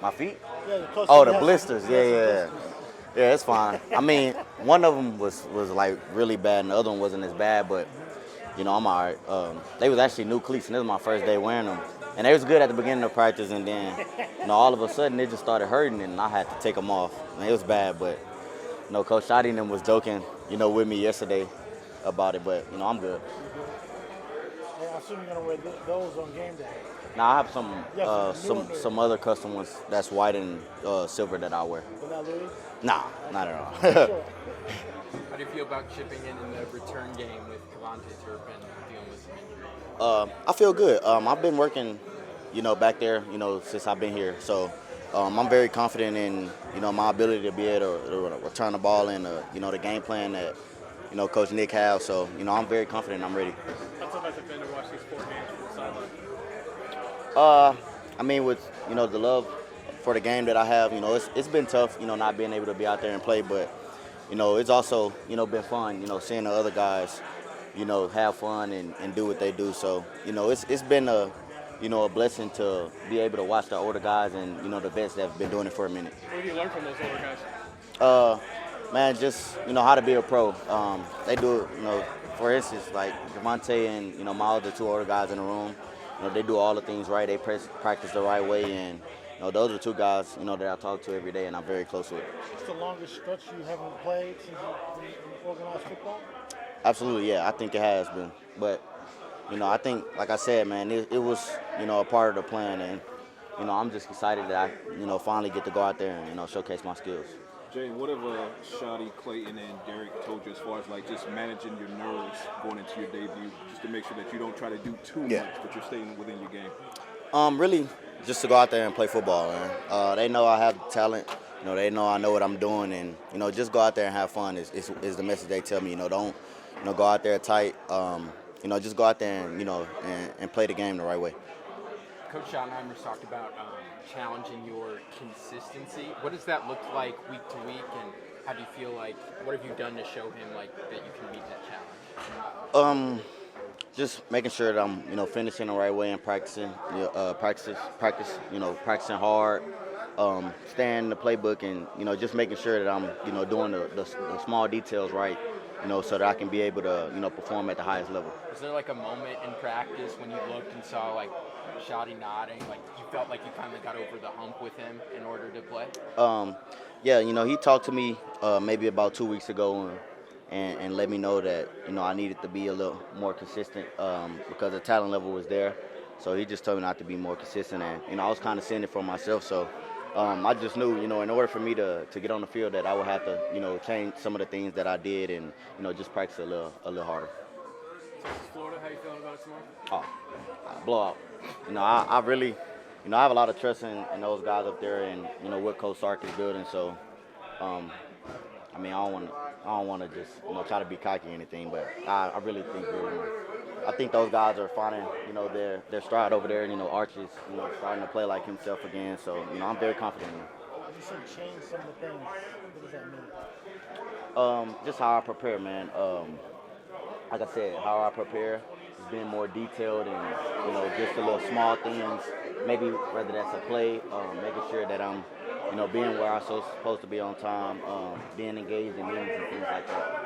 My feet? Yeah, the coach Oh, said the he has some, blisters. he Yeah, has some yeah, blisters. yeah. It's fine. I mean, one of them was like really bad, and the other one wasn't as bad. But I'm all right. They was actually new cleats, and this was my first day wearing them. And they was good at the beginning of practice, and then all of a sudden it just started hurting, and I had to take them off. And it was bad, but Coach Shotty and them was joking, with me yesterday about it. But I'm good. You're good. Hey, I assume you're gonna wear those on game day. Now I have some You have some some new, some other custom ones that's white and silver that I wear. but not Louis. Nah, not Okay, at just making all. sure. How do you feel about chipping in the return game with Cavante Turpin dealing with some injury? I feel good. I've been working, back there, since I've been here. So I'm very confident in, my ability to be able to return the ball and, the game plan that, Coach Nick has. So, I'm very confident. I'm ready. How tough has it been to watch these 4 games from the sideline? I mean, with, the love for the game that I have, it's been tough, not being able to be out there and play. But, it's also, been fun, seeing the other guys, have fun and do what they do. So, it's been a blessing to be able to watch the older guys and, the vets that have been doing it for a minute. What have you learned from those older guys? Uh, Man, just how to be a pro. They do it. For instance, like Devontae and my other two older guys in the room. They do all the things right. They practice the right way, and those are two guys that I talk to every day, and I'm very close with. It's the longest stretch you haven't played since in organized football. Absolutely, yeah. I think it has been, but I think, like I said, man, it was a part of the plan, and I'm just excited that I finally get to go out there and showcase my skills. Jay, what have Shotty, Clayton, and Derek told you as far as like just managing your nerves going into your debut, just to make sure that you don't try to do too much, but you're staying within your game? Really, just to go out there and play football, man. They know I have talent. They know I know what I'm doing, and just go out there and have fun is the message they tell me. Don't go out there tight. Just go out there and and play the game the right way. Coach Schottenheimer's talked about challenging your consistency. What does that look like week to week, and how do you feel like, what have you done to show him like that you can meet that challenge? Just making sure that I'm finishing the right way and practicing, practicing hard, staying in the playbook, and just making sure that I'm doing the small details right, so that I can be able to perform at the highest level. Was there like a moment in practice when you looked and saw like Shotty nodding, like you felt like you kind of got over the hump with him in order to play? Yeah, he talked to me maybe about 2 weeks ago and let me know that I needed to be a little more consistent because the talent level was there. So he just told me not to be more consistent, and I was kind of seeing it for myself. So I just knew, in order for me to get on the field, that I would have to change some of the things that I did and just practice a little harder. Texas, Florida, how you feeling about it tomorrow? Blowout. I really, I have a lot of trust in those guys up there, and what Coach Sark is building. So, I mean, I don't want to just try to be cocky or anything, but I really think I think those guys are finding their stride over there. Archie's starting to play like himself again. So I'm very confident in him. You said change some of the things. What does that mean? Just how I prepare, man. Like I said, how I prepare is being more detailed and just the little small things. Maybe whether that's a play, making sure that I'm being where I'm supposed to be on time, being engaged in meetings and things like that.